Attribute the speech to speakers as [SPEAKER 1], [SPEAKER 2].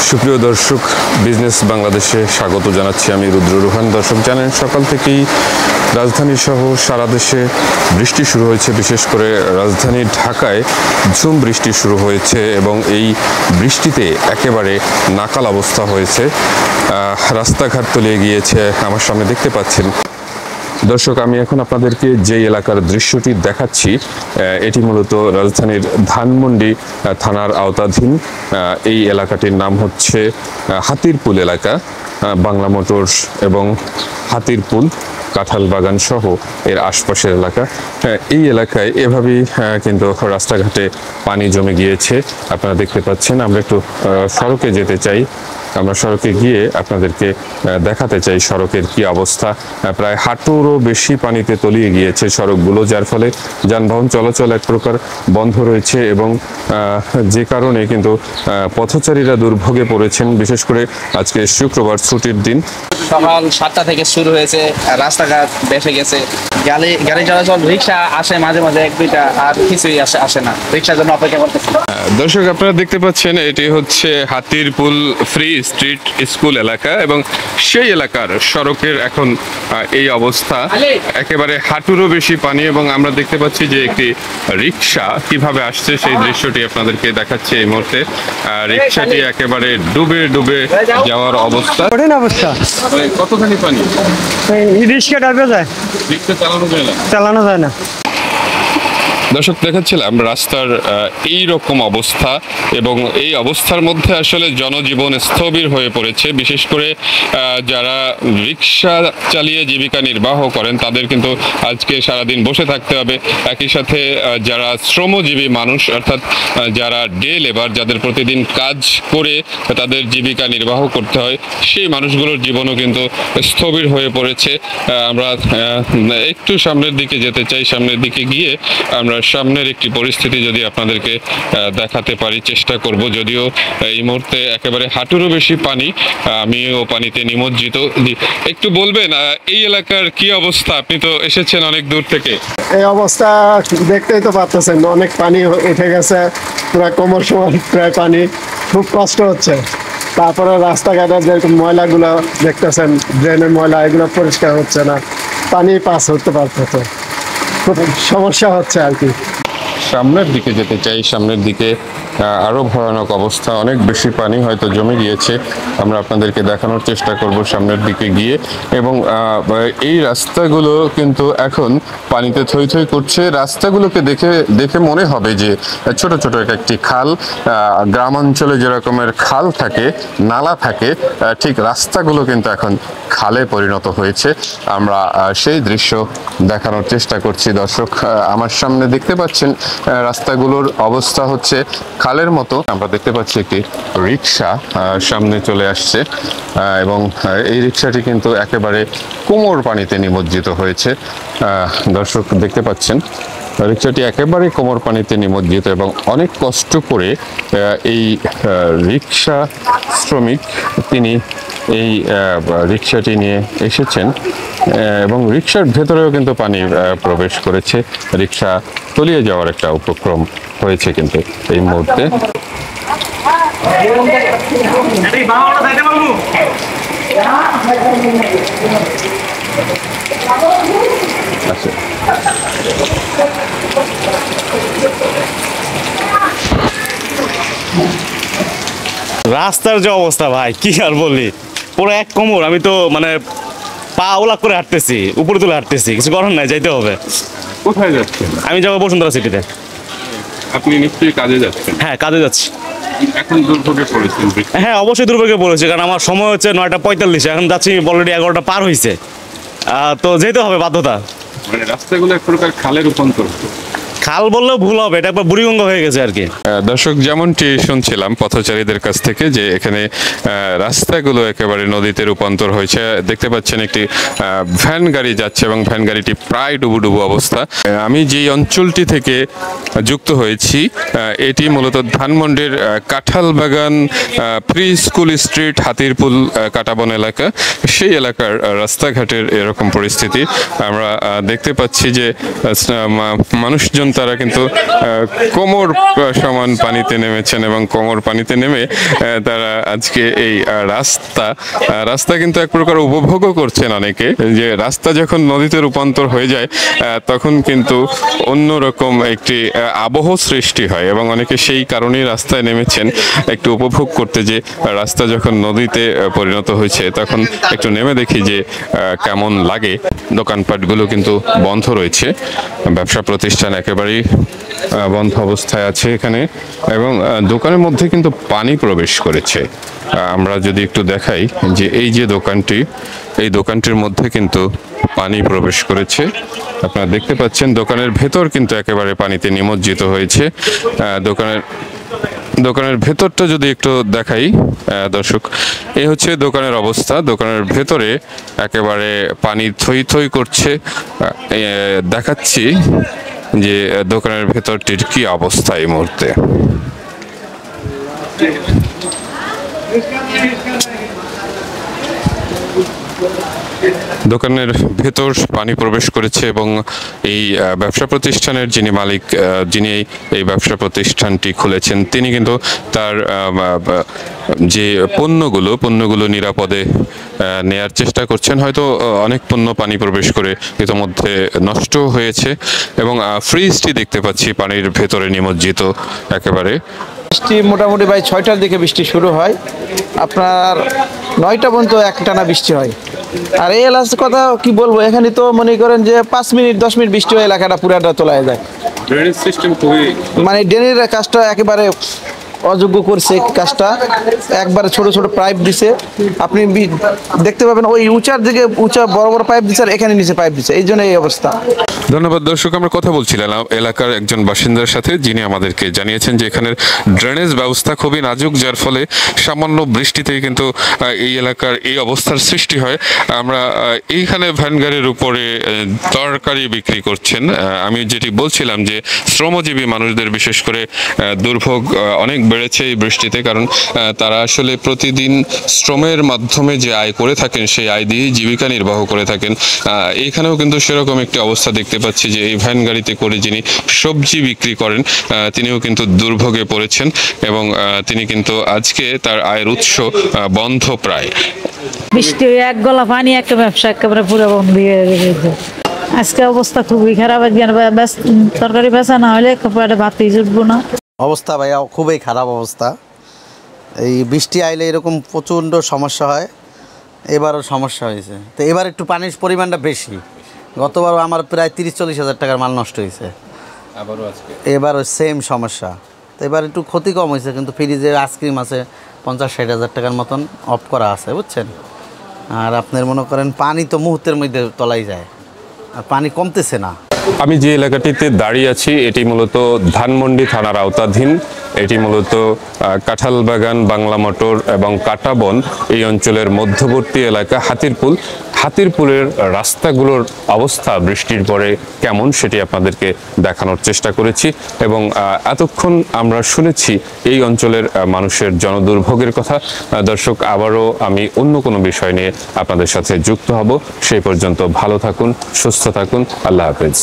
[SPEAKER 1] সুপ্রিয় দর্শক, বিজনেস বাংলাদেশে স্বাগত জানাচ্ছি আমি রুদ্র রুহান। দর্শক জানেন, সকাল থেকেই রাজধানী সহ সারা দেশে বৃষ্টি শুরু হয়েছে। বিশেষ করে রাজধানী ঢাকায় ঝুম বৃষ্টি শুরু হয়েছে এবং এই বৃষ্টিতে একেবারে নাকাল অবস্থা হয়েছে। রাস্তাঘাট তলিয়ে গিয়েছে। আমার সামনে দেখতে পাচ্ছেন দর্শক, আমি এখন আপনাদেরকে যে এলাকার দৃশ্যটি দেখাচ্ছি এটি মূলত রাজধানীর ধানমন্ডি থানার আওতাধীন। এই এলাকাটির নাম হচ্ছে হাতিরপুল এলাকা। বাংলা মোটরস এবং হাতিরপুল, কাঁঠাল বাগান সহ এর আশপাশের এলাকা। এই এলাকায় এভাবেই কিন্তু রাস্তাঘাটে পানি জমে গিয়েছে। আপনারা দেখতে পাচ্ছেন। আমরা একটু সড়কে যেতে চাই। আমরা সড়কে গিয়ে আপনাদেরকে দেখাতে চাই সড়কের কি অবস্থা। প্রায় হাঁটুরও বেশি পানিতে তলিয়ে গিয়েছে সড়কগুলো, যার ফলে যানবাহন চলাচল এক প্রকার বন্ধ রয়েছে এবং যে কারণে কিন্তু পথচারীরা দুর্ভোগে পড়েছেন। বিশেষ করে আজকে শুক্রবার, ছুটির দিন।
[SPEAKER 2] সকাল 7টা থেকে শুরু হয়েছে, রাস্তাঘাট বেসে গেছে। গাড়ি চলাচল, রিক্সা আসে মাঝে মাঝে এক দুইটা, আর কিছুই আসে না। রিক্সার জন্য অপেক্ষা করতেছি।
[SPEAKER 1] দর্শক, আপনারা দেখতে পাচ্ছেন এটি হচ্ছে হাতিরপুল ফ্রি স্ট্রিট স্কুল এলাকা এবং সেই এলাকার সড়কের এখন এই অবস্থা। একেবারে হাঁটুরও বেশি পানি এবং আমরা দেখতে পাচ্ছি যে একটি রিক্সা কিভাবে আসছে সেই দৃশ্যটি আপনাদেরকে দেখাচ্ছে এই মুহূর্তে। রিক্সাটি একেবারে ডুবে ডুবে যাওয়ার অবস্থা।
[SPEAKER 3] কঠিন অবস্থা।
[SPEAKER 1] কতখানি পানি?
[SPEAKER 3] রিক্সা ডাবে যায়,
[SPEAKER 1] রিক্সা
[SPEAKER 3] চালানো যায় না।
[SPEAKER 1] দর্শক, দেখাচ্ছিলাম রাস্তার এই রকম অবস্থা এবং এই অবস্থার মধ্যে আসলে জনজীবন স্থবির হয়ে পড়েছে। বিশেষ করে যারা রিক্সা চালিয়ে জীবিকা নির্বাহ করেন তাদের কিন্তু আজকে সারাদিন বসে থাকতে হবে। একই সাথে যারা শ্রমজীবী মানুষ, অর্থাৎ যারা ডে লেবার, যাদের প্রতিদিন কাজ করে তাদের জীবিকা নির্বাহ করতে হয়, সেই মানুষগুলোর জীবনও কিন্তু স্থবির হয়ে পড়েছে। আমরা একটু সামনের দিকে যেতে চাই। সামনের দিকে গিয়ে আমরা সামনের একটি পরিস্থিতি যদি আপনাদেরকে দেখাতে পারি চেষ্টা করব। যদিও এই মুহূর্তে একেবারে হাঁটুরও বেশি পানি, আমিও পানিতে নিমজ্জিত। একটু বলবেন এই এলাকার কি অবস্থা? আপনি তো এসেছেন অনেক দূর থেকে।
[SPEAKER 3] এই অবস্থা দেখতেই তো পাচ্ছেন, অনেক পানি উঠে গেছে, প্রায় কোমর সমান প্রায় পানি। খুব কষ্ট হচ্ছে। তারপরে রাস্তাঘাটের যেরকম ময়লাগুলো দেখতেছেন, ড্রেনের ময়লা, এগুলো পরিষ্কার হচ্ছে না, পানি পাস হতে পারতেছে, খুব সমস্যা হচ্ছে আর কি।
[SPEAKER 1] সামনের দিকে যেতে চাই। সামনের দিকে আরো ভয়ানক অবস্থা, অনেক বেশি পানি হয়তো জমে গিয়েছে। আমরা আপনাদেরকে দেখানোর চেষ্টা করব সামনের দিকে গিয়ে। এবং এই রাস্তাগুলো কিন্তু এখন পানিতে থই থই করছে। রাস্তাগুলোকে দেখে মনে হবে যে ছোট ছোট একটি খাল। গ্রামাঞ্চলে যেরকমের খাল থাকে, নালা থাকে, ঠিক রাস্তাগুলো কিন্তু এখন খালে পরিণত হয়েছে। আমরা সেই দৃশ্য দেখানোর চেষ্টা করছি। দর্শক, আমার সামনে দেখতে পাচ্ছেন রাস্তাগুলোর অবস্থা হচ্ছে খালের মতো। আমরা দেখতে পাচ্ছি একটি রিক্সা সামনে চলে আসছে এবং এই রিক্সাটি কিন্তু একেবারে কোমর পানিতে নিমজ্জিত হয়েছে। দর্শক দেখতে পাচ্ছেন রিক্সাটি একেবারে কোমর পানিতে নিমজ্জিত এবং অনেক কষ্ট করে এই রিক্সা শ্রমিক তিনি এই রিক্সাটি নিয়ে এসেছেন এবং রিক্সার ভেতরেও কিন্তু পানি প্রবেশ করেছে। রিক্সা তলিয়ে যাওয়ার একটা উপক্রম হয়েছে কিন্তু এই মুহূর্তে। আচ্ছা,
[SPEAKER 4] রাস্তার যে অবস্থা ভাই, কি আর বলি, পুরো এক কোমর। আমি তো মানে পা ওলা করে হাঁটতেছি, উপরে তুলে হাঁটতেছি, কিছু করার নাই, যাইতে হবে।
[SPEAKER 1] কোথায় যাচ্ছেন?
[SPEAKER 4] আমি যাবো বসুন্ধরা সিটিতে।
[SPEAKER 1] আপনি নিশ্চয়ই কাজে যাচ্ছেন?
[SPEAKER 4] হ্যাঁ, কাজে যাচ্ছি।
[SPEAKER 1] এখন দুর্ভোগে পড়েছেন?
[SPEAKER 4] হ্যাঁ, অবশ্যই দুর্ভোগে পড়েছি, কারণ আমার সময় হচ্ছে 9:45, এখন যাচ্ছি অলরেডি 11টা পার হয়েছে। তো যেতে হবে বাধ্যতা।
[SPEAKER 1] মানে রাস্তাগুলো এক প্রকার খালে রূপান্তর।
[SPEAKER 4] খাল বললেও ভুল হবে, এটা একবার বুড়িগঙ্গা হয়ে গেছে আর কি।
[SPEAKER 1] দর্শক, যেমনটি শুনছিলাম পথচারীদের কাছ থেকে যে এখানে রাস্তাগুলো একেবারে নদীতে রূপান্তর হয়েছে। দেখতে পাচ্ছেন একটি ভ্যান গাড়ি যাচ্ছে এবং ভ্যান গাড়িটি প্রায় ডুবুডুবু অবস্থা। আমি যেই অঞ্চলটি থেকে যুক্ত হয়েছি এটি মূলত ধানমন্ডির কাঁঠাল বাগান Free School Street Hatirpool Katabon এলাকা। সেই এলাকার রাস্তাঘাটের এরকম পরিস্থিতি আমরা দেখতে পাচ্ছি যে মানুষজন তারা কিন্তু কোমর সমান পানিতে নেমেছেন এবং কোমর পানিতে নেমে তারা আজকে এই রাস্তা কিন্তু এক প্রকার উপভোগও করছেন অনেকে, যে রাস্তা যখন নদীতে রূপান্তর হয়ে যায় তখন কিন্তু অন্যরকম একটি আবহ সৃষ্টি হয় এবং অনেকে সেই কারণেই রাস্তায় নেমেছেন একটু উপভোগ করতে, যে রাস্তা যখন নদীতে পরিণত হয়েছে তখন একটু নেমে দেখি যে কেমন লাগে। দোকানপাটগুলো কিন্তু বন্ধ রয়েছে, ব্যবসা প্রতিষ্ঠান একেবারেই বন্ধ অবস্থায় আছে এখানে, এবং দোকানের মধ্যে কিন্তু পানি প্রবেশ করেছে। আমরা যদি একটু দেখাই যে এই যে দোকানটি, এই দোকানটির মধ্যে কিন্তু পানি প্রবেশ করেছে। আপনারা দেখতে পাচ্ছেন দোকানের ভেতর কিন্তু একেবারে পানিতে নিমজ্জিত হয়েছে। দোকানের ভেতরটা যদি একটু দেখাই দর্শক, এই হচ্ছে দোকানের অবস্থা। দোকানের ভেতরে একেবারে পানি থই থই করছে। দেখাচ্ছি যে দোকানের ভেতরটির কি অবস্থা এই মুহূর্তে। দোকানের ভেতর পানি প্রবেশ করেছে এবং এই ব্যবসা প্রতিষ্ঠানের যিনি মালিক, যিনি এই ব্যবসা প্রতিষ্ঠানটি খুলেছেন, তিনি কিন্তু তার যে পণ্যগুলো নিরাপদে নেয়ার চেষ্টা করছেন। হয়তো অনেক পণ্য পানি প্রবেশ করে ইতোমধ্যে নষ্ট হয়েছে এবং ফ্রিজটি দেখতে পাচ্ছি পানির ভেতরে নিমজ্জিত একেবারে।
[SPEAKER 5] বৃষ্টি মোটামুটি ভাই 6টার দিকে বৃষ্টি শুরু হয়, আপনার 9টা পর্যন্ত একটানা বৃষ্টি হয়। আর এই এলাকার কথা কি বলবো, এখানে তো মনে করেন যে 5 মিনিট 10 মিনিট বৃষ্টি হয় এলাকাটা পুরাটা তোলায় যায়।
[SPEAKER 1] ড্রেনেজ সিস্টেম খুবই,
[SPEAKER 5] মানে ড্রেনের কাজটা একেবারে অযোগ্য করছে কাজটা, একবারে ছোট ছোট পাইপ দিছে, আপনি দেখতে পাবেন ওই উঁচার দিকে উঁচা বড় বড় পাইপ দিচ্ছে আর এখানে নিচে পাইপ দিচ্ছে, এই জন্য এই অবস্থা।
[SPEAKER 1] ধন্যবাদ দর্শক, আমরা কথা বলছিলাম এলাকার একজন বাসিন্দার সাথে, যিনি আমাদেরকে জানিয়েছেন যে এখানের ড্রেনেজ ব্যবস্থা খুবই নাজুক, যার ফলে সামান্য বৃষ্টিতেই কিন্তু এই এলাকার এই অবস্থার সৃষ্টি হয়। আমরা এইখানে ভ্যান গাড়ির উপরে তরকারি বিক্রি করছেন। আমি যেটি বলছিলাম যে শ্রমজীবী মানুষদের বিশেষ করে দুর্ভোগ অনেক বেড়েছে এই বৃষ্টিতে, কারণ তারা আসলে প্রতিদিন শ্রমের মাধ্যমে যে আয় করে থাকেন সেই আয় দিয়েই জীবিকা নির্বাহ করে থাকেন। এইখানেও কিন্তু সেরকম একটি অবস্থা দেখতে পাচ্ছি যে এই ভ্যান গাড়িতে করে যিনি সবজি বিক্রি করেন তিনিও কিন্তু দুর্ভোগে পড়েছেন এবং তিনি কিন্তু আজকে তার আয়ের উৎস বন্ধ প্রায়।
[SPEAKER 6] বৃষ্টি এক গলা পানি, একটা ব্যবসা একেবারে পুরো বন্ধ হয়ে গেছে। আজকে অবস্থা খুবই খারাপ, তরকারি বেচা না হলে ভাতই জুটবো না
[SPEAKER 7] অবস্থা ভাইয়া, খুবই খারাপ অবস্থা। এই বৃষ্টি আইলে এরকম প্রচণ্ড সমস্যা হয়, এবারও সমস্যা হয়েছে। তো এবার একটু পানির পরিমাণটা বেশি, গতবার আমার প্রায় 30-40 হাজার টাকার মাল নষ্ট হয়েছে, এবারও সেম সমস্যা। তো এবার একটু ক্ষতি কম হয়েছে, কিন্তু ফ্রিজে আইসক্রিম আছে 50-60 হাজার টাকার মতন অফ করা আছে, বুঝছেন। আর আপনার মনে করেন পানি তো মুহূর্তের মধ্যে তলাই যায়, আর পানি কমতেছে না।
[SPEAKER 1] আমি যে এলাকাটিতে দাঁড়িয়ে আছি এটি মূলত ধানমন্ডি থানার আওতাধীন। এটি মূলত কাঁঠালবাগান, বাংলা মোটর এবং কাটাবন এই অঞ্চলের মধ্যবর্তী এলাকা হাতিরপুলের রাস্তাগুলোর অবস্থা বৃষ্টির পরে কেমন সেটি আপনাদেরকে দেখানোর চেষ্টা করেছি এবং এতক্ষণ আমরা শুনেছি এই অঞ্চলের মানুষের জনদুর্ভোগের কথা। দর্শক, আবারও আমি অন্য কোনো বিষয় নিয়ে আপনাদের সাথে যুক্ত হব। সেই পর্যন্ত ভালো থাকুন, সুস্থ থাকুন, আল্লাহ হাফেজ।